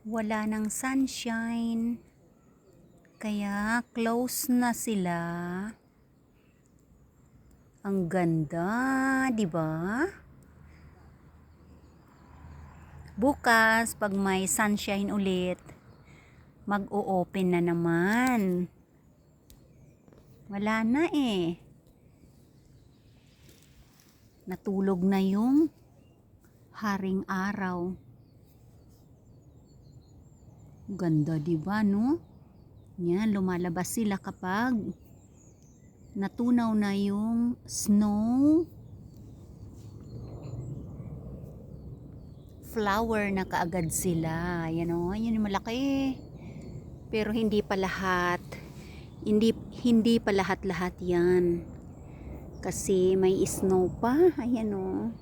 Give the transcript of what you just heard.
Wala ng sunshine. Kaya close na sila. Ang ganda, 'di ba? Bukas pag may sunshine ulit, mag-o-open na naman. Wala na eh. Natulog na yung haring araw. Ganda, 'di ba, no? Yan, lumalabas sila kapag natunaw na yung snow. Flower na kaagad sila. Yan o, yun yung malaki. Pero hindi pa lahat. Hindi pa lahat-lahat yan. Kasi may snow pa. Ayan o.